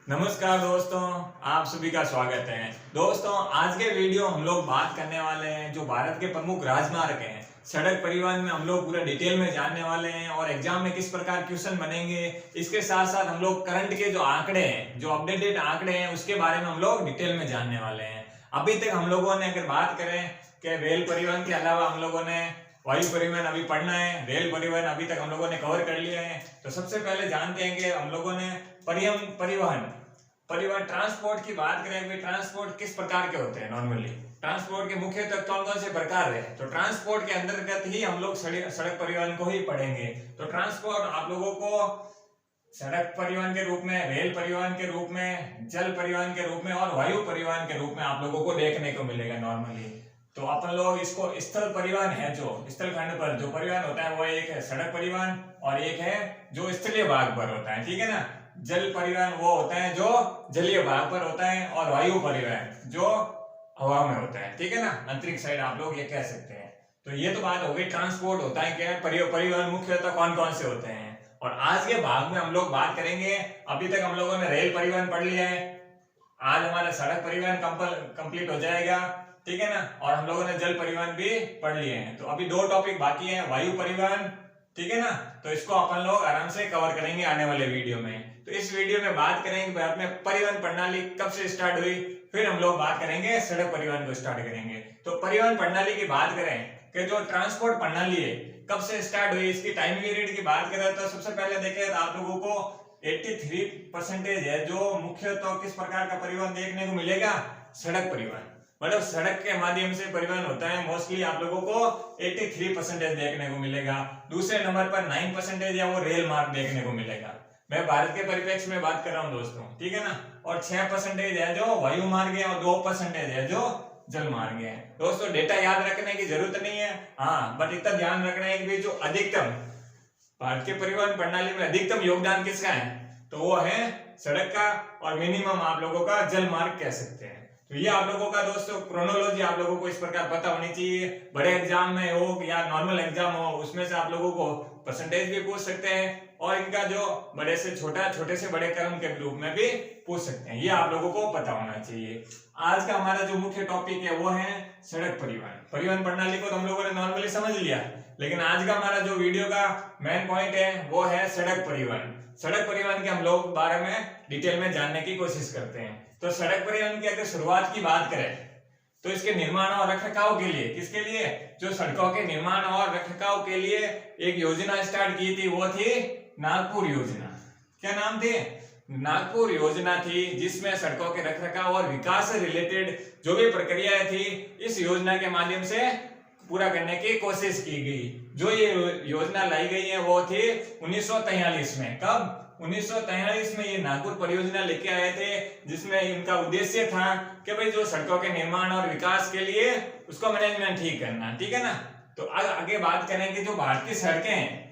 नमस्कार दोस्तों, आप सभी का स्वागत है। दोस्तों, आज के वीडियो हम लोग बात करने वाले हैं जो भारत के प्रमुख राजमार्ग हैं, सड़क परिवहन में हम लोग पूरा डिटेल में जानने वाले हैं और एग्जाम में किस प्रकार क्वेश्चन बनेंगे। इसके साथ साथ हम लोग करंट के जो आंकड़े हैं, जो अपडेटेड आंकड़े हैं, उसके बारे में हम लोग डिटेल में जानने वाले हैं। अभी तक हम लोगों ने अगर बात करें कि रेल परिवहन के अलावा हम लोगों ने वायु परिवहन अभी पढ़ना है, रेल परिवहन अभी तक हम लोगों ने कवर कर लिया है। तो सबसे पहले जानते हैं कि हम लोगों ने परिवहन ट्रांसपोर्ट की बात करें। ट्रांसपोर्ट किस प्रकार के होते हैं? नॉर्मली ट्रांसपोर्ट के मुख्य तत्व कौन कौन से प्रकार है? तो ट्रांसपोर्ट के अंतर्गत ही हम लोग सड़क परिवहन को ही पढ़ेंगे। तो ट्रांसपोर्ट आप लोगों को सड़क परिवहन के रूप में, रेल परिवहन के रूप में, जल परिवहन के रूप में और वायु परिवहन के रूप में आप लोगों को देखने को मिलेगा नॉर्मली। तो अपन लोग इसको स्थल परिवहन है, जो स्थल खंड पर जो परिवहन होता है वो एक है सड़क परिवहन और एक है जो स्थलीय भाग पर होता है, ठीक है ना। जल परिवहन वो होता है जो जलीय भाग पर होता है और वायु परिवहन जो हवा में होता है, ठीक है ना, अंतरिक्ष साइड आप लोग ये कह सकते हैं। तो ये तो बात हो गई ट्रांसपोर्ट होता है क्या, परिवहन मुख्यतः कौन कौन से होते हैं। और आज के भाग में हम लोग बात करेंगे, अभी तक हम लोगों ने रेल परिवहन पढ़ लिया है, आज हमारा सड़क परिवहन कंप्लीट हो जाएगा, ठीक है ना। और हम लोगों ने जल परिवहन भी पढ़ लिए हैं। तो अभी दो टॉपिक बाकी है, वायु परिवहन, ठीक है ना। तो इसको अपन लोग आराम से कवर करेंगे आने वाले वीडियो में। तो इस वीडियो में बात करेंगे भारत में परिवहन प्रणाली कब से स्टार्ट हुई, फिर हम लोग बात करेंगे सड़क परिवहन को स्टार्ट करेंगे। तो परिवहन प्रणाली की बात करें कि जो ट्रांसपोर्ट प्रणाली है कब से स्टार्ट हुई, इसकी टाइम पीरियड की बात करें तो सबसे पहले देखें तो आप लोगों को 83% है जो मुख्यतः किस प्रकार का परिवहन देखने को मिलेगा, सड़क परिवहन, मतलब सड़क के माध्यम से परिवहन होता है मोस्टली आप लोगों को 83% देखने को मिलेगा। दूसरे नंबर पर 9% या वो रेल मार्ग देखने को मिलेगा। मैं भारत के परिप्रेक्ष्य में बात कर रहा हूँ दोस्तों, ठीक है ना। और 6% है जो वायु मार्ग है और 2% है जो जल मार्ग है। दोस्तों डेटा याद रखने की जरूरत नहीं है, हाँ, बट इतना ध्यान रखना है कि जो अधिकतम भारत के परिवहन प्रणाली में अधिकतम योगदान किसका है, तो वो है सड़क का, और मिनिमम आप लोगों का जल मार्ग कह सकते हैं। तो ये आप लोगों का दोस्तों क्रोनोलॉजी आप लोगों को इस प्रकार पता होनी चाहिए। बड़े एग्जाम में हो या नॉर्मल एग्जाम हो, उसमें से आप लोगों को परसेंटेज भी पूछ सकते हैं और इनका जो बड़े से छोटा, छोटे से बड़े क्रम के रूप में भी पूछ सकते हैं। ये आप लोगों को पता होना चाहिए। आज का हमारा जो मुख्य टॉपिक है वो है सड़क परिवहन। परिवहन प्रणाली को तो हम लोगों ने नॉर्मली समझ लिया, लेकिन आज का हमारा जो वीडियो का मेन पॉइंट है वो है सड़क परिवहन। सड़क परिवहन के हम लोग बारे में डिटेल में जानने की कोशिश करते हैं। तो सड़क परिवहन की अगर शुरुआत की बात करें तो इसके निर्माण और रखरखाव के लिए, किसके लिए, जो सड़कों के निर्माण और रखरखाव के लिए एक योजना स्टार्ट की थी, वो थी नागपुर योजना। क्या नाम थी? नागपुर योजना थी, जिसमें सड़कों के रखरखाव और विकास से रिलेटेड जो भी प्रक्रियाएं थी इस योजना के माध्यम से पूरा करने की कोशिश की गई। जो ये योजना लाई गई है वो थी 1943 में। कब? 1943 में ये नागपुर परियोजना लेके आए थे, जिसमें इनका उद्देश्य था कि भाई जो सड़कों के निर्माण और विकास के लिए उसको मैनेजमेंट ठीक करना, ठीक है ना। तो आगे बात करें कि जो भारत की सड़कें हैं,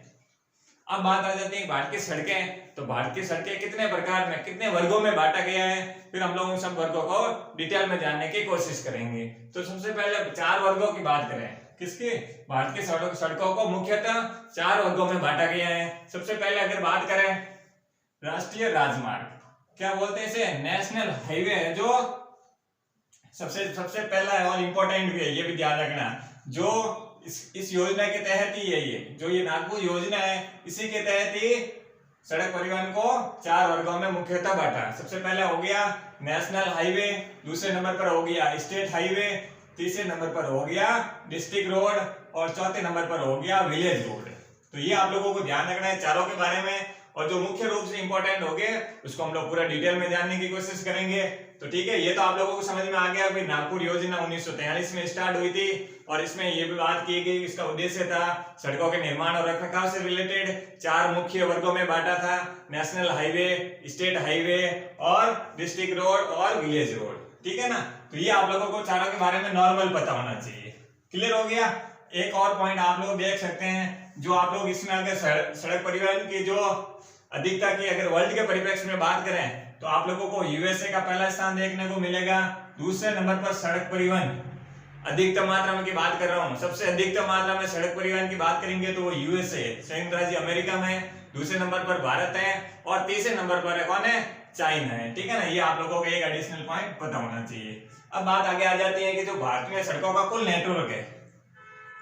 अब बात आ जाती है भारत की सड़कें। तो भारत की सड़कें कितने प्रकार में, कितने वर्गों में बांटा गया है, फिर हम लोग उन सब वर्गों को डिटेल में जानने की कोशिश करेंगे। तो सबसे पहले 4 वर्गों की बात करें, किसकी? भारत की सड़कों को मुख्यतः 4 वर्गों में बांटा गया है। सबसे पहले अगर बात करें राष्ट्रीय राजमार्ग, क्या बोलते हैं इसे, नेशनल हाईवे है, जो सबसे पहला है और इम्पोर्टेंट भी है, ये भी ध्यान रखना। जो इस योजना के तहत ही है, ये जो ये नागपुर योजना है, इसी के तहत ही सड़क परिवहन को 4 वर्गों में मुख्यतः बांटा। सबसे पहले हो गया नेशनल हाईवे, दूसरे नंबर पर हो गया स्टेट हाईवे, तीसरे नंबर पर हो गया डिस्ट्रिक्ट रोड और चौथे नंबर पर हो गया विलेज रोड। तो ये आप लोगों को ध्यान रखना है चारों के बारे में, और जो मुख्य रूप से इंपॉर्टेंट हो गए उसको हम लोग पूरा डिटेल में जानने की कोशिश करेंगे। तो ठीक है, ये तो आप लोगों को समझ में आ गया भाई नागपुर योजना 1943 में स्टार्ट हुई थी, और इसमें ये भी बात की गई, इसका उद्देश्य था सड़कों के निर्माण और रखरखाव से रिलेटेड 4 मुख्य वर्गों में बांटा था, नेशनल हाईवे, स्टेट हाईवे और डिस्ट्रिक्ट रोड और विलेज रोड, ठीक है ना। तो ये आप लोगों को चारों के बारे में नॉर्मल पता होना चाहिए। क्लियर हो गया। एक और पॉइंट आप लोग देख सकते हैं, जो आप लोग इसमें अगर सड़क परिवहन की जो अधिकता की अगर वर्ल्ड के परिप्रेक्ष्य में बात करें तो आप लोगों को यूएसए का पहला स्थान देखने को मिलेगा। दूसरे नंबर पर सड़क परिवहन अधिकतम मात्रा में की बात कर रहा हूँ, सबसे अधिकतम मात्रा में सड़क परिवहन की बात करेंगे तो वो यूएसए, संयुक्त राज्य अमेरिका में। दूसरे नंबर पर भारत है और तीसरे नंबर पर कौन है, चाइना है। ठीक है ना, ये आप लोगों को एक एडिशनल पॉइंट पता होना चाहिए। अब बात आगे आ जाती है कि जो भारत में सड़कों का कुल नेटवर्क है,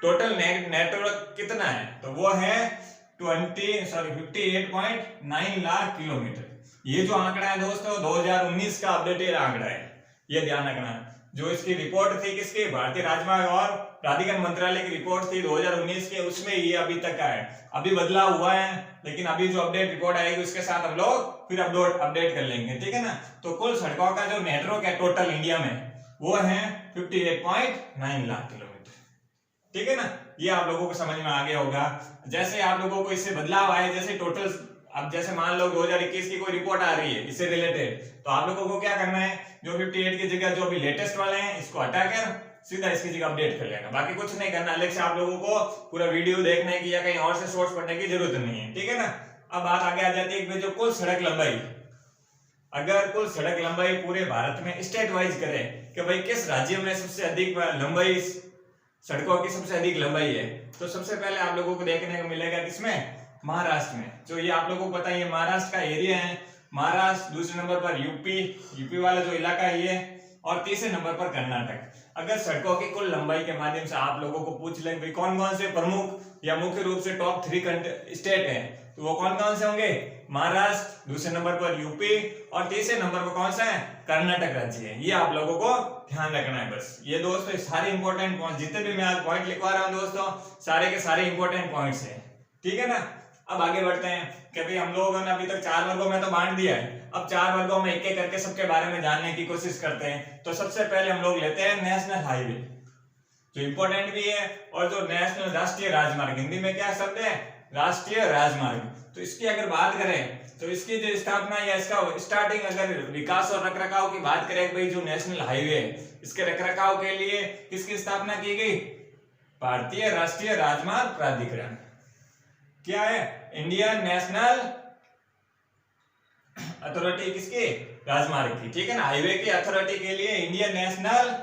टोटल नेटवर्क कितना है, तो वो है 58.9 लाख किलोमीटर। ये जो आंकड़ा है दोस्तों 2019 का अपडेटेड आंकड़ा है, ये ध्यान रखना। जो इसकी रिपोर्ट थी किसकी, भारतीय राजमार्ग और प्राधिकरण मंत्रालय की रिपोर्ट थी 2019 के, उसमें ये अभी तक का है। अभी बदलाव हुआ है, लेकिन अभी जो अपडेट रिपोर्ट आएगी उसके साथ हम लोग फिर अपडेट कर लेंगे। ठीक है ना, तो कुल सड़कों का जो नेटवर्क है टोटल इंडिया में वो है 58.9 लाख किलोमीटर। ठीक है ना, ये आप लोगों को समझ में आ गया होगा। जैसे आप लोगों को इससे बदलाव आए, जैसे टोटल, अब जैसे मान लो 2021 की कोई रिपोर्ट आ रही है इससे रिलेटेड, तो आप लोगों को क्या करना है, जो 58 की जगह जो अभी लेटेस्ट वाले हैं इसको हटाकर सीधा इसकी जगह अपडेट कर लेना। बाकी कुछ नहीं करना, अलग से आप लोगों को पूरा वीडियो देखने की या कहीं और से सोर्स पढ़ने की जरूरत नहीं है। ठीक है ना, अब बात आगे आ जाती है कि जो कुल सड़क लंबाई, अगर कुल सड़क लंबाई पूरे भारत में स्टेट वाइज करें कि भाई किस राज्य में सबसे अधिक लंबाई, सड़कों की सबसे अधिक लंबाई है, तो सबसे पहले आप लोगों को देखने को मिलेगा किसमें, महाराष्ट्र में। जो ये आप लोगों को पता है ये महाराष्ट्र का एरिया है, महाराष्ट्र, दूसरे नंबर पर यूपी वाला जो इलाका है ये, और तीसरे नंबर पर कर्नाटक। अगर सड़कों की कुल लंबाई के माध्यम से आप लोगों को पूछ लें भाई कौन कौन से प्रमुख या मुख्य रूप से टॉप 3 स्टेट हैं, तो वो कौन कौन से होंगे, महाराष्ट्र, दूसरे नंबर पर यूपी और तीसरे नंबर पर कौन सा है, कर्नाटक राज्य है। ये आप लोगों को ध्यान रखना है बस। ये दोस्तों सारे इंपॉर्टेंट पॉइंट, जितने भी मैं आज पॉइंट लिखवा रहा हूँ दोस्तों, सारे के सारे इंपॉर्टेंट पॉइंट्स हैं। ठीक है ना, अब आगे बढ़ते हैं कि भाई हम लोगों ने अभी तक 4 वर्गों में तो बांट दिया है, अब 4 वर्गों में एक एक करके सबके बारे में जानने की कोशिश करते हैं। तो सबसे पहले हम लोग लेते हैं नेशनल हाईवे, जो इंपॉर्टेंट भी है, और जो नेशनल राष्ट्रीय राजमार्ग, हिंदी में क्या शब्द है, राष्ट्रीय राजमार्ग। तो इसकी अगर बात करें तो इसकी जो स्थापना या इसका स्टार्टिंग, अगर विकास और रखरखाव की बात करें भाई जो नेशनल हाईवे है इसके रखरखाव के लिए किसकी स्थापना की गई, भारतीय राष्ट्रीय राजमार्ग प्राधिकरण। क्या है, इंडियन नेशनल अथॉरिटी, किसकी, राजमार्ग की। ठीक है ना, हाईवे की अथॉरिटी के लिए इंडियन नेशनल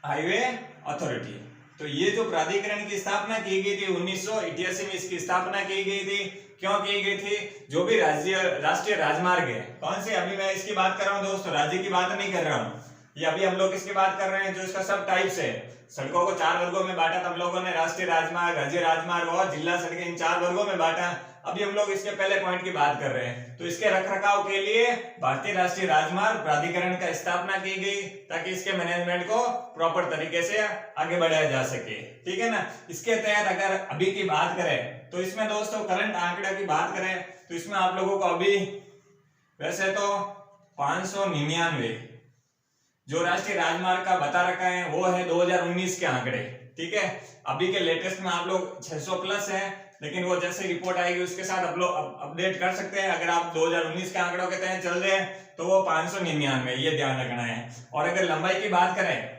हाईवे अथॉरिटी। तो ये जो प्राधिकरण की स्थापना की गई थी 1988 में इसकी स्थापना की गई थी। क्यों की गई थी, जो भी राष्ट्रीय राजमार्ग है, कौन से, अभी मैं इसकी बात कर रहा हूँ दोस्तों, राज्य की बात नहीं कर रहा हूँ, ये अभी हम लोग किसकी बात कर रहे हैं, जो इसका सब टाइप्स है। सड़कों को 4 वर्गों में बांटा था हम लोगों ने, राष्ट्रीय राजमार्ग, राज्य राजमार्ग और जिला सड़कें, इन 4 वर्गों में बांटा। अभी हम लोग इसके पहले पॉइंट की बात कर रहे हैं। तो इसके रखरखाव के लिए भारतीय राष्ट्रीय राजमार्ग प्राधिकरण का स्थापना की गई, ताकि इसके मैनेजमेंट को प्रॉपर तरीके से आगे बढ़ाया जा सके। ठीक है ना, इसके तहत अगर अभी की बात करें तो इसमें दोस्तों करंट आंकड़ा की बात करें तो इसमें आप लोगों को अभी वैसे तो 599 जो राष्ट्रीय राजमार्ग का बता रखा है वो है 2019 के आंकड़े। ठीक है, अभी के लेटेस्ट में आप लोग 600 प्लस है, लेकिन वो जैसे रिपोर्ट आएगी उसके साथ आप लोग अपडेट कर सकते हैं। अगर आप 2019 के आंकड़ों के तहत चल रहे हैं तो वो 599, ये ध्यान रखना है। और अगर लंबाई की बात करें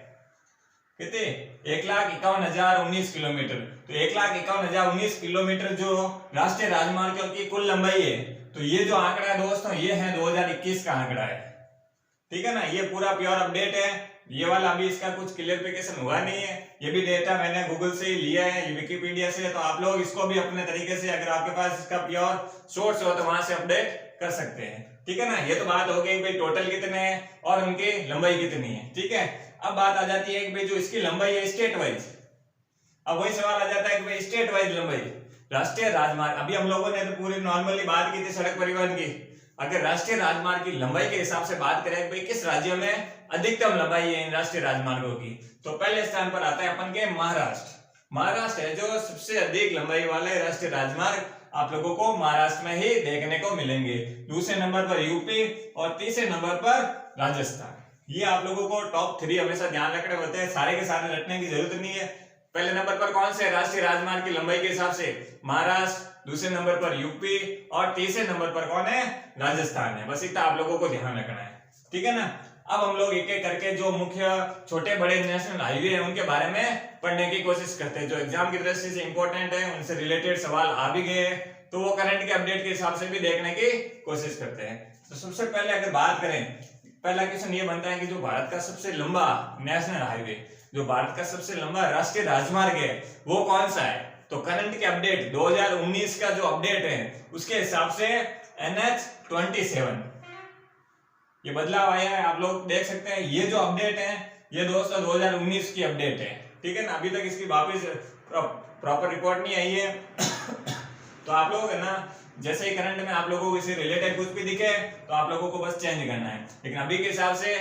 कितने, 1,51,019 किलोमीटर, तो 1,51,019 किलोमीटर जो राष्ट्रीय राजमार्ग की कुल लंबाई है। तो ये जो आंकड़ा है दोस्तों ये है 2021 का आंकड़ा है। ठीक है ना, ये पूरा प्योर अपडेट है, ये वाला अभी इसका कुछ क्लियरिफिकेशन हुआ नहीं है, ये भी डेटा मैंने गूगल से ही लिया है, ये विकिपीडिया से। तो आप लोग इसको भी अपने तरीके से, अगर आपके पास इसका प्योर सोर्स हो तो वहां से अपडेट कर सकते हैं। ठीक है ना, ये तो बात हो गई भाई टोटल कितने हैं और उनकी लंबाई कितनी है। ठीक है, अब बात आ जाती है कि भाई जो इसकी लंबाई है स्टेट वाइज, अब वही सवाल आ जाता है कि भाई स्टेट वाइज लंबाई राष्ट्रीय राजमार्ग, अभी हम लोगों ने तो पूरी नॉर्मली बात की थी सड़क परिवहन की। अगर राष्ट्रीय राजमार्ग की लंबाई के हिसाब से बात करें भाई किस राज्य में अधिकतम लंबाई है इन राष्ट्रीय राजमार्गों की, तो पहले स्थान पर आता है अपन के महाराष्ट्र। महाराष्ट्र है जो सबसे अधिक लंबाई वाले राष्ट्रीय राजमार्ग आप लोगों को महाराष्ट्र में ही देखने को मिलेंगे। दूसरे नंबर पर यूपी और तीसरे नंबर पर राजस्थान। ये आप लोगों को टॉप 3 हमेशा ध्यान रखने होते हैं, सारे के सारे रटने की जरूरत नहीं है। पहले नंबर पर कौन से राष्ट्रीय राजमार्ग की लंबाई के हिसाब से महाराष्ट्र, दूसरे नंबर पर यूपी और तीसरे नंबर पर कौन है, राजस्थान है। बस इतना आप लोगों को ध्यान रखना है। ठीक है ना, अब हम लोग एक एक करके जो मुख्य छोटे बड़े नेशनल हाईवे हैं उनके बारे में पढ़ने की कोशिश करते हैं, जो एग्जाम की दृष्टि से इंपॉर्टेंट है, उनसे रिलेटेड सवाल आ भी गए हैं, तो वो करंट के अपडेट के हिसाब से भी देखने की कोशिश करते हैं। तो सबसे पहले अगर बात करें, पहला क्वेश्चन ये बनता है कि जो भारत का सबसे लंबा नेशनल हाईवे, जो भारत का सबसे लंबा राष्ट्रीय राजमार्ग है वो कौन सा है। तो करंट के अपडेट 2019 का जो अपडेट है उसके हिसाब से NH27 ये बदलाव आया है। आप लोग देख सकते हैं ये जो अपडेट है ये दोस्तों 2019 की अपडेट है, ठीक है ना। अभी तक इसकी वापस प्रॉपर रिपोर्ट नहीं आई है। तो आप लोग है ना जैसे ही करंट में आप लोगों को इससे रिलेटेड कुछ भी दिखे तो आप लोगों को बस चेंज करना है। लेकिन अभी के हिसाब से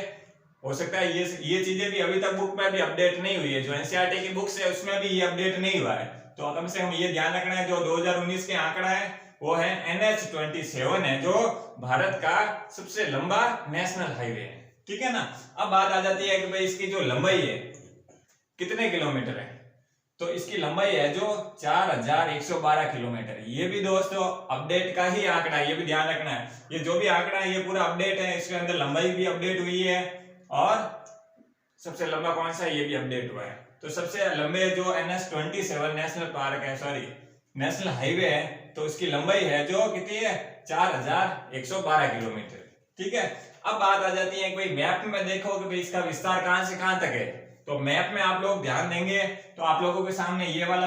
हो सकता है ये चीजें भी अभी तक बुक में भी अपडेट नहीं हुई है। जो एनसीईआरटी की बुक्स है उसमें भी ये अपडेट नहीं हुआ है। तो कम से कम ये ध्यान रखना है जो 2019 के आंकड़ा है वो है NH27 है, जो भारत का सबसे लंबा नेशनल हाईवे है, ठीक है ना। अब बात आ जाती है कि भाई इसकी जो लंबाई है कितने किलोमीटर है। तो इसकी लंबाई है जो 4112 किलोमीटर। ये भी दोस्तों अपडेट का ही आंकड़ा है, ये भी ध्यान रखना है। ये जो भी आंकड़ा है ये पूरा अपडेट है, इसके अंदर लंबाई भी अपडेट हुई है और सबसे लंबा कौन सा है ये भी अपडेट हुआ है। तो सबसे लंबे जो NH27 नेशनल पार्क है, सॉरी नेशनल हाईवे है, तो इसकी लंबाई है जो कितनी है 4112 किलोमीटर, ठीक है। अब बात आ जाती है कि भाई मैप में देखो कि भाई इसका विस्तार कहां से कहां तक है। तो मैप में आप लोग ध्यान देंगे तो आप लोगों के सामने ये वाला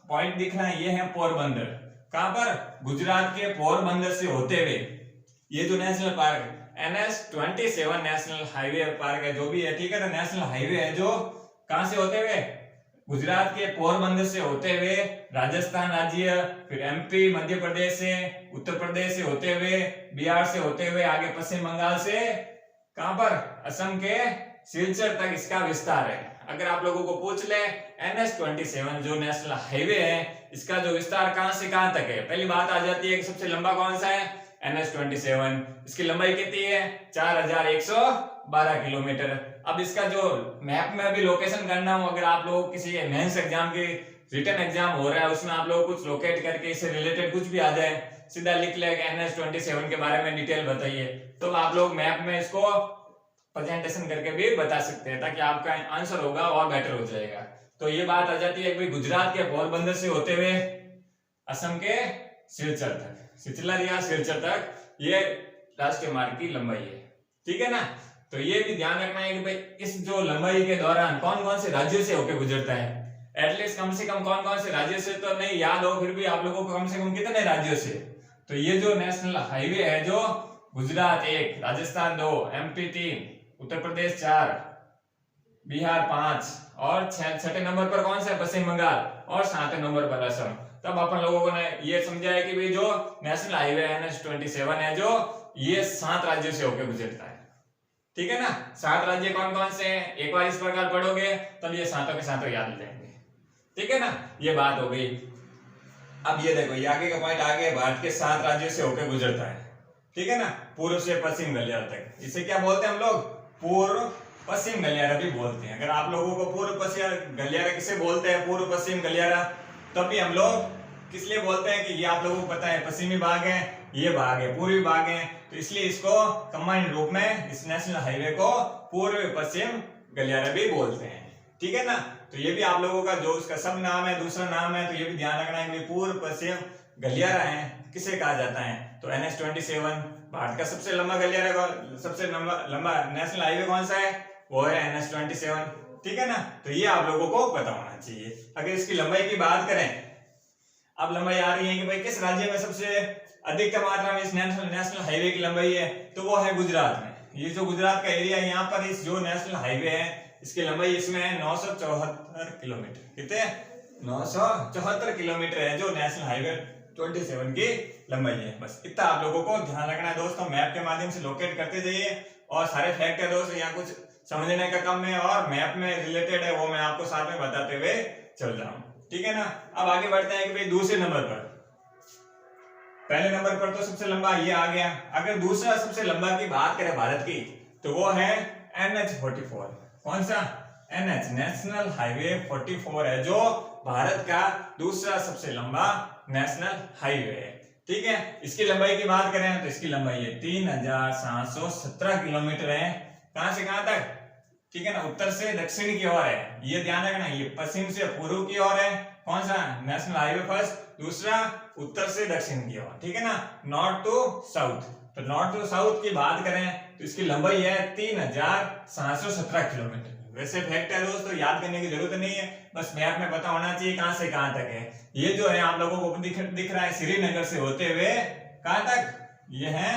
पॉइंट दिख रहा है, ये है पोरबंदर। कहां पर? गुजरात के पोरबंदर से होते हुए ये जो national park NH27 national highway park है जो भी है, ठीक है ना, नेशनल हाईवे है जो कहां से होते हुए गुजरात के पोरबंदर से होते हुए राजस्थान राज्य, फिर MP मध्य प्रदेश से, उत्तर प्रदेश से होते हुए, बिहार से होते हुए आगे पश्चिम बंगाल से कहां पर असम के सिलचर तक इसका विस्तार है। अगर आप लोगों को पूछ ले NH27 जो नेशनल हाईवे है इसका जो विस्तार कहां से कहां तक है, पहली बात आ जाती है कि सबसे लंबा कौन सा है NH27। इसकी लंबाई कितनी है 4112 किलोमीटर। अब इसका जो मैप में अभी लोकेशन करना हो, अगर आप लोग किसी मेंस एग्जाम की रिटन एग्जाम हो रहा है उसमें आप लोग कुछ लोकेट करके इससे रिलेटेड कुछ भी आ जाए, सीधा लिख ले NH27 के बारे में डिटेल बताइए, तो आप लोग मैप में इसको प्रेजेंटेशन करके भी बता सकते हैं ताकि आपका आंसर होगा और बेटर हो जाएगा। तो ये बात आ जाती है कि गुजरात के पोरबंदर से होते हुए असम के सिलचर तक, सिलचर या सिलचर तक ये राष्ट्रीय मार्ग की लंबाई है, ठीक है ना। तो ये भी ध्यान रखना है कि भाई इस जो लंबाई के दौरान कौन कौन से राज्यों से होकर गुजरता है। एटलीस्ट कम से कम कौन कौन से राज्यों से तो नहीं याद हो, फिर भी आप लोगों को कम से कम कितने राज्यों से। तो ये जो नेशनल हाईवे है जो गुजरात 1, राजस्थान 2, MP 3, उत्तर प्रदेश 4, बिहार 5 और छठे नंबर पर कौन सा है पश्चिम बंगाल और 7वें नंबर पर असम। तब अपन लोगों ने ये समझा है कि भाई जो नेशनल हाईवे NH27 है जो ये 7 राज्यों से होकर गुजरता है, ठीक है ना। 7 राज्य कौन कौन से हैं, एक बार इस प्रकार पढ़ोगे तब ये सातों के सातों याद हो जाएंगे, ठीक है ना। ये बात हो गई। अब ये देखो ये आगे का पॉइंट आगे भारत के 7 राज्यों से होकर गुजरता है, ठीक है ना, पूर्व से पश्चिम गलियारा तक। इसे क्या बोलते हैं हम लोग, पूर्व पश्चिम गलियारा भी बोलते हैं। अगर आप लोगों को पूर्व पश्चिम गलियारा किसे बोलते हैं, पूर्व पश्चिम गलियारा, तब भी हम लोग किस लिए बोलते हैं कि ये आप लोगों को पता है पश्चिमी भाग है, ये भाग है पूर्वी भाग है, तो इसलिए इसको कंबाइंड रूप में इस नेशनल हाईवे को पूर्व पश्चिम गलियारा भी बोलते हैं, ठीक है ना। तो ये भी आप लोगों का जो उसका सब नाम है, दूसरा नाम है, तो ये भी ध्यान रखना है कि पूर्व पश्चिम गलियारा है किसे कहा जाता है। तो NH27 भारत का सबसे लंबा गलियारा, सबसे लंबा नेशनल हाईवे कौन सा है, वो है NH27, ठीक है ना। तो ये आप लोगों को पता होना चाहिए। अगर इसकी लंबाई की बात करें, अब लंबाई आ रही है कि भाई किस राज्य में सबसे अधिकतम मात्रा में इस नेशनल हाईवे की लंबाई है, तो वो है गुजरात में। ये जो गुजरात का एरिया है यहाँ पर इस जो नेशनल हाईवे है इसकी लंबाई इसमें है 974 किलोमीटर। कितने 974 किलोमीटर है जो नेशनल हाईवे 27 की लंबाई है। बस इतना आप लोगों को ध्यान रखना है दोस्तों, मैप के माध्यम से लोकेट करते जाइए और सारे फैक्ट है दोस्तों, यहाँ कुछ समझने का कम है और मैप में रिलेटेड है वो मैं आपको साथ में बताते हुए चल रहा हूँ, ठीक है ना। अब आगे बढ़ते हैं कि भाई दूसरे नंबर पर, पहले नंबर पर तो सबसे लंबा ये आ गया। अगर दूसरा सबसे लंबा की बात करें भारत की तो वो है NH44। कौन सा NH नेशनल हाईवे 44 है जो भारत का दूसरा सबसे लंबा नेशनल हाईवे है, ठीक है। इसकी लंबाई की बात करें तो इसकी लंबाई है 3717 किलोमीटर है। कहां से कहां तक, ठीक है ना, उत्तर से दक्षिण की ओर है, ये ध्यान रखना। ये पश्चिम से पूर्व की ओर है, कौन सा नेशनल हाईवे फर्स्ट, दूसरा उत्तर से दक्षिण की ओर, ठीक है ना, नॉर्थ टू साउथ। तो नॉर्थ टू साउथ की बात करें तो इसकी लंबाई है 3717 किलोमीटर। वैसे फैक्ट है दोस्तों, याद करने की जरूरत नहीं है, बस मैप में पता होना चाहिए कहां से कहां तक है। ये जो है आप लोगों को दिख रहा है श्रीनगर से होते हुए कहां तक, ये है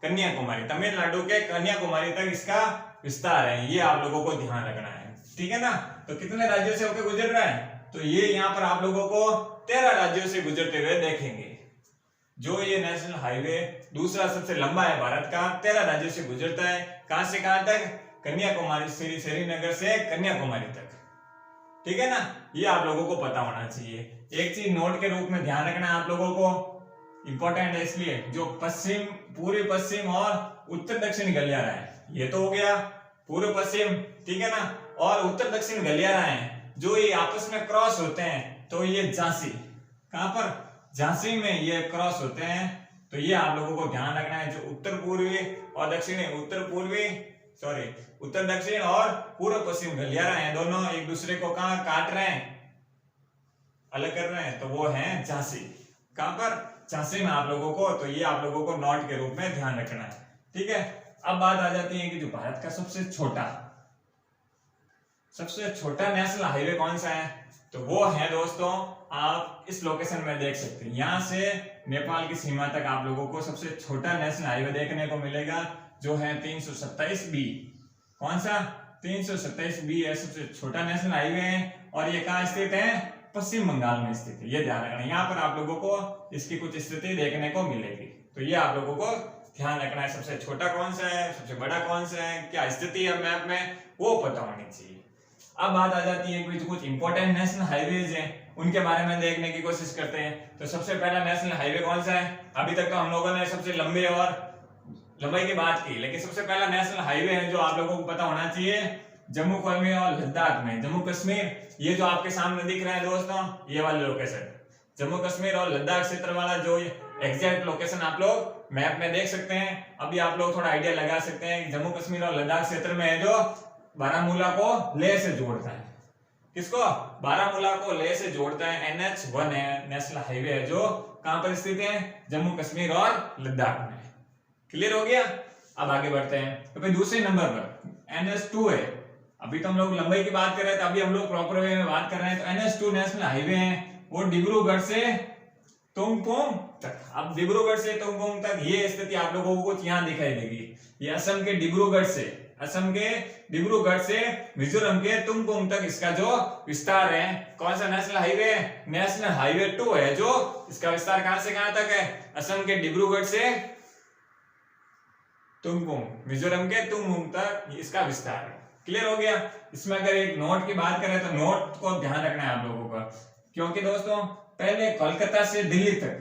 कन्याकुमारी, तमिलनाडु के कन्याकुमारी तक इसका विस्तार है। ये आप लोगों को ध्यान रखना है, ठीक है ना। तो कितने राज्यों से होकर गुजर रहा है, तो ये यहाँ पर आप लोगों को 13 राज्यों से गुजरते हुए देखेंगे। जो ये नेशनल हाईवे दूसरा सबसे लंबा है भारत का, 13 राज्यों से गुजरता है। कहां से कहां तक, कन्याकुमारी, श्रीनगर से कन्याकुमारी तक, ठीक है ना। ये आप लोगों को पता होना चाहिए। एक चीज नोट के रूप में ध्यान रखना है आप लोगों को, इंपॉर्टेंट है इसलिए, जो पश्चिम, पूर्व पश्चिम और उत्तर दक्षिण गलियारा है, ये तो हो गया पूर्व पश्चिम, ठीक है ना। और उत्तर दक्षिण गलियारा है जो ये आपस में क्रॉस होते हैं, तो ये झांसी, कहां पर, झांसी में ये क्रॉस होते हैं। तो ये आप लोगों को ध्यान रखना है, जो उत्तर पूर्वी और दक्षिणी, उत्तर दक्षिण और पूर्व पश्चिम गलियारा हैं, दोनों एक दूसरे को कहां काट रहे हैं, अलग कर रहे हैं, तो वो है झांसी। कहां पर, झांसी में आप लोगों को, तो ये आप लोगों को नोट के रूप में ध्यान रखना है, ठीक है। अब बात आ जाती है कि जो भारत का सबसे छोटा नेशनल हाईवे कौन सा है, तो वो है दोस्तों, आप इस लोकेशन में देख सकते हैं, यहां से नेपाल की सीमा तक आप लोगों को सबसे छोटा नेशनल हाईवे देखने को मिलेगा, जो है 327B। कौन सा, 327B है, सबसे छोटा नेशनल हाईवे है। और ये कहां स्थित है, पश्चिम बंगाल में स्थित है, ये ध्यान रखना। यहाँ पर आप लोगों को इसकी कुछ स्थिति देखने को मिलेगी, तो ये आप लोगों को ध्यान रखना है। सबसे छोटा कौन सा है, सबसे बड़ा कौन सा है, क्या स्थिति है मैप में, वो पता होनी चाहिए। अब बात आ जाती है कि कुछ इंपॉर्टेंट नेशनल हाईवेज हैं, उनके बारे में देखने की कोशिश करते हैं। तो सबसे पहला नेशनल हाईवे कौन सा है, अभी तक तो हम लोगों ने सबसे लंबे और लंबाई की बात की, लेकिन सबसे पहला नेशनल हाईवे है जो आप लोगों को पता होना चाहिए, जम्मू कश्मीर और लद्दाख में। जम्मू कश्मीर, ये जो आपके सामने दिख रहा है दोस्तों, ये वाला लोकेशन, जम्मू कश्मीर और लद्दाख क्षेत्र वाला जो एग्जैक्ट लोकेशन आप लोग मैप में देख सकते हैं। अभी आप लोग थोड़ा आइडिया लगा सकते हैं कि जम्मू कश्मीर और लद्दाख क्षेत्र में है, जो बारामूला को लेह से जोड़ता है। किसको, बारामूला को लेह से जोड़ता है। NH1 है, नेशनल हाईवे है, जो कहां पर स्थित है, जम्मू कश्मीर और लद्दाख में। क्लियर हो गया। अब आगे बढ़ते हैं। तो फिर दूसरे नंबर पर NH2 है। अभी तो हम लोग लंबाई की बात कर रहे थे, अभी हम लोग प्रॉपर वे में बात कर रहे हैं। तो NH2 नेशनल हाईवे है, वो डिब्रूगढ़ से तुंगपोंग तक। अब डिब्रूगढ़ से तुंगपोंग तक ये स्थिति आप लोगों को यहाँ दिखाई देगी। ये असम के डिब्रूगढ़ से मिजोरम के तुंगपोंग तक इसका जो विस्तार है, कौन सा नेशनल हाईवे, नेशनल हाईवे 2 है, जो इसका विस्तार कहां से कहां तक है, असम के डिब्रूगढ़ से तुंगपोंग, मिजोरम के तुंगपोंग तक इसका विस्तार है। क्लियर हो गया। इसमें अगर एक नोट की बात करें तो नोट को ध्यान रखना है आप लोगों का, क्योंकि दोस्तों पहले कोलकाता से दिल्ली तक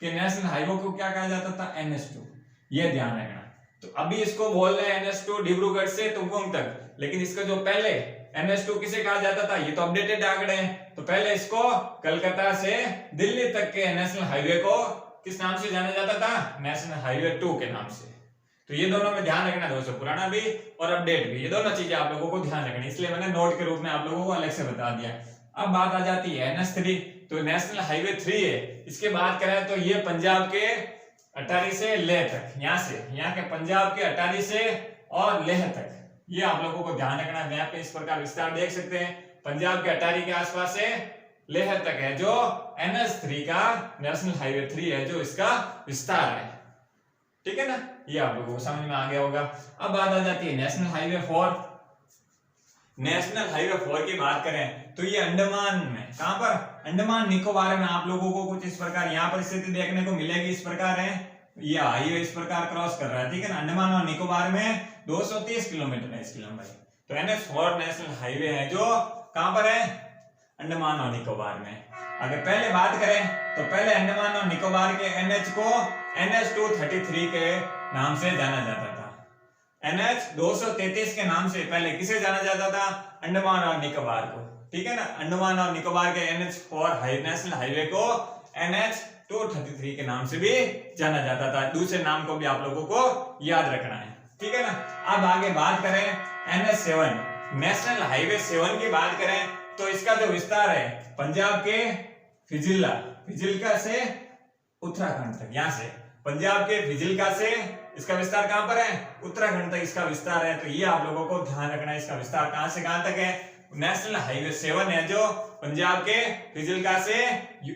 के नेशनल हाईवे को क्या कहा जाता था, NH2, ये ध्यान रखना। तो अभी इसको बोल रहे हैं NH2 डिब्रूगढ़ से तुंगपोंग तक, लेकिन इसका जो पहले NH2 किसे कहा जाता था, ये तो अपडेटेड आंकड़े हैं। तो पहले इसको कलकत्ता से दिल्ली तक के नेशनल हाईवे को किस नाम से जाना जाता था, नेशनल हाईवे 2 के नाम से। तो ये दोनों में ध्यान रखना दोस्तों, पुराना भी और अपडेट भी, ये दोनों चीजें आप लोगों को ध्यान रखनी, इसलिए मैंने नोट के रूप में आप लोगों को अलग से बता दिया। अब बात आ जाती है NH3, तो नेशनल हाईवे 3 है। इसकी बात करें तो ये पंजाब के अटारी से लेह तक, यहाँ के पंजाब के अटारी से और लेह तक, ये आप लोगों को ध्यान रखना है। मैप पे इस प्रकार विस्तार देख सकते हैं, पंजाब के अटारी के आसपास से लेह तक है, जो NH3 का नेशनल हाईवे 3 है, जो इसका विस्तार है। ठीक है ना, ये आप लोगों को समझ में आ गया होगा। अब बात आ जाती है नेशनल हाईवे 4। नेशनल हाईवे 4 की बात करें तो ये अंडमान में, कहां पर, अंडमान निकोबार में आप लोगों को कुछ इस प्रकार यहाँ पर स्थिति देखने को मिलेगी। इस प्रकार है, ये हाईवे इस प्रकार क्रॉस कर रहा है, ठीक है ना। अंडमान और निकोबार में 230 किलोमीटर है इसकी लंबाई। तो NH4 नेशनल हाईवे है, जो कहां पर है, अंडमान और निकोबार में। अगर पहले बात करें तो पहले अंडमान और निकोबार के NH को NH233 के नाम से जाना जाता था। NH233 के नाम से पहले किसे जाना जाता था, अंडमान और निकोबार को, ठीक है ना। अंडमान और निकोबार के NH4 नेशनल हाईवे को NH233 के नाम से भी जाना जाता था। दूसरे नाम को भी आप लोगों को याद रखना है, ठीक है ना। अब आगे बात करें NH7 नेशनल हाईवे 7 की बात करें तो इसका जो विस्तार है पंजाब के फिजिल्का से उत्तराखंड तक, यहां से पंजाब के फिजिल्का से इसका विस्तार कहां पर है? उत्तराखंड तक इसका विस्तार है। तो ये आप लोगों को ध्यान रखना है, इसका विस्तार कहां से कहां तक है। नेशनल हाईवे 7 है जो पंजाब के फिजिल्का से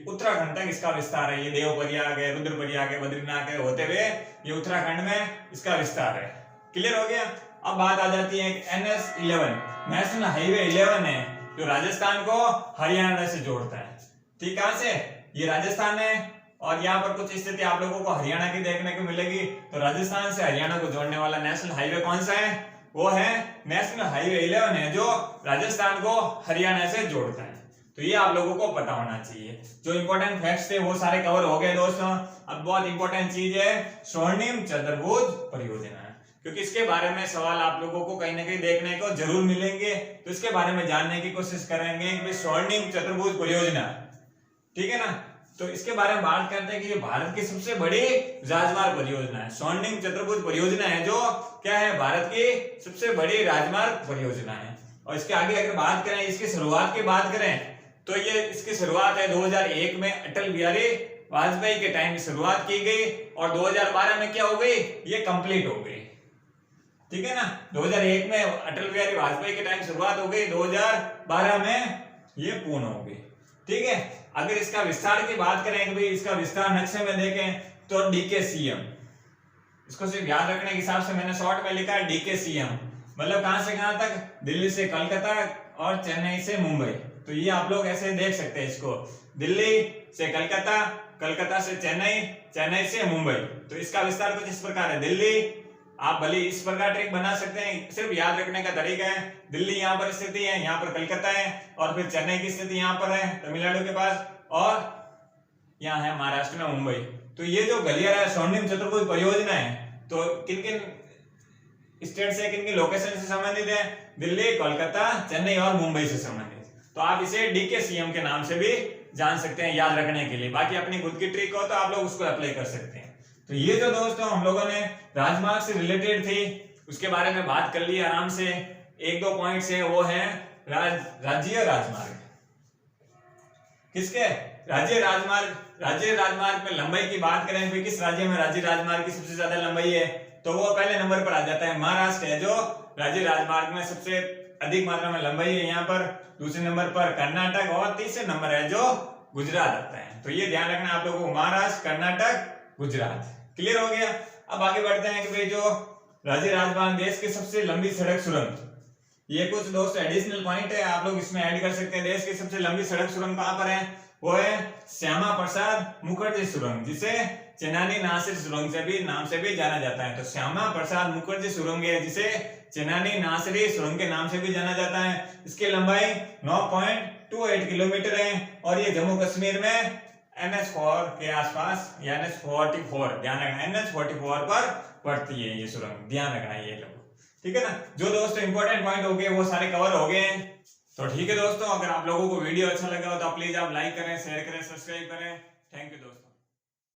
उत्तराखंड तक इसका विस्तार है। ये देवप्रयाग है, रुद्रप्रयाग है, बद्रीनाथ है, होते हुए ये उत्तराखंड में इसका विस्तार है। क्लियर हो गया। अब बात आ जाती है NH11 नेशनल हाईवे 11 है जो राजस्थान को हरियाणा से जोड़ता है। ठीक, कहां से? ये राजस्थान है और यहाँ पर कुछ स्थिति आप लोगों को हरियाणा की देखने को मिलेगी। तो राजस्थान से हरियाणा को जोड़ने वाला नेशनल हाईवे कौन सा है? वो है नेशनल हाईवे 11 है जो राजस्थान को हरियाणा से जोड़ता है। तो ये आप लोगों को पता होना चाहिए। जो इंपॉर्टेंट फैक्ट्स थे वो सारे कवर हो गए दोस्तों। अब बहुत इंपॉर्टेंट चीज है स्वर्णिम चतुर्भुज परियोजना, क्योंकि इसके बारे में सवाल आप लोगों को कहीं ना कहीं देखने को जरूर मिलेंगे। तो इसके बारे में जानने की कोशिश करेंगे कि स्वर्णिम चतुर्भुज परियोजना, ठीक है ना। तो इसके बारे में बात करते हैं कि ये भारत की सबसे बड़ी राजमार्ग परियोजना है। स्वर्णिम चतुर्भुज परियोजना है जो क्या है? भारत की सबसे बड़ी राजमार्ग परियोजना है। और इसके आगे अगर बात करें, इसकी शुरुआत की बात करें तो ये इसकी शुरुआत है 2001 में अटल बिहारी वाजपेयी के टाइम शुरुआत की गई और 2012 में क्या हो गई? ये कंप्लीट हो गई। ठीक है ना। 2001 में अटल बिहारी वाजपेयी के टाइम शुरुआत हो गई, 2012 में ये पूर्ण हो गई। ठीक है। अगर इसका विस्तार की बात करें कि भाई इसका विस्तार नक्शे में देखें तो DKCM, इसको सिर्फ याद रखने के हिसाब से मैंने शॉर्ट में लिखा है DKCM, मतलब कहां से कहां तक? दिल्ली से कलकत्ता और चेन्नई से मुंबई। तो ये आप लोग ऐसे देख सकते हैं इसको, दिल्ली से कलकत्ता, कलकत्ता से चेन्नई, चेन्नई से मुंबई। तो इसका विस्तार कुछ इस प्रकार है। दिल्ली, आप भले इस प्रकार ट्रिक बना सकते हैं, सिर्फ याद रखने का तरीका है। दिल्ली यहाँ पर स्थिति है, यहाँ पर कलकत्ता है और फिर चेन्नई की स्थिति यहाँ पर है तमिलनाडु के पास, और यहाँ है महाराष्ट्र में मुंबई। तो ये जो गलियारा है स्वर्णिम चतुर्भुज परियोजना है, तो किन किन स्टेट से, किन किन लोकेशन से संबंधित है? दिल्ली, कोलकाता, चेन्नई और मुंबई से संबंधित। तो आप इसे DKCM के नाम से भी जान सकते हैं याद रखने के लिए। बाकी अपनी खुद की ट्रिक हो तो आप लोग उसको अप्लाई कर सकते हैं। तो ये जो दोस्तों हम लोगों ने राजमार्ग से रिलेटेड थी उसके बारे में बात कर ली आराम से। एक दो पॉइंट्स है वो है राज्य राजमार्ग। किसके? राज्य राजमार्ग। राज्य राजमार्ग में लंबाई की बात करें तो किस राज्य में राज्य राजमार्ग की सबसे ज्यादा लंबाई है? तो वो पहले नंबर पर आ जाता है महाराष्ट्र है जो राज्य राजमार्ग में सबसे अधिक मात्रा में लंबाई है यहाँ पर। दूसरे नंबर पर कर्नाटक और तीसरे नंबर है जो गुजरात आता है। तो ये ध्यान रखना आप लोगों को, महाराष्ट्र, कर्नाटक, गुजरात। क्लियर हो गया। अब आगे बढ़ते हैं कि भाई जो राज्य राजमार्ग देश की सबसे लंबी सड़क सुरंग, ये कुछ दोस्तों एडिशनल पॉइंट है आप लोग इसमें ऐड कर सकते हैं। देश की सबसे लंबी सड़क सुरंग कहां पर है? वो है श्यामा प्रसाद मुखर्जी सुरंग, जिसे चेनानी नासिर सुरंग से भी नाम से भी जाना जाता है। तो श्यामा प्रसाद मुखर्जी सुरंग है जिसे चेनानी नासिरी सुरंग के नाम से भी जाना जाता है। इसकी लंबाई 9.28 किलोमीटर है और ये जम्मू कश्मीर में NH4 के आसपास, NH44 ध्यान रखना, NH44 पर पड़ती है ये सुरंग, ध्यान रखना ये लोग। ठीक है ना। जो दोस्तों इंपॉर्टेंट पॉइंट हो गए वो सारे कवर हो गए हैं। तो ठीक है दोस्तों, अगर आप लोगों को वीडियो अच्छा लगा हो तो प्लीज आप लाइक करें, शेयर करें, सब्सक्राइब करें। थैंक यू दोस्तों।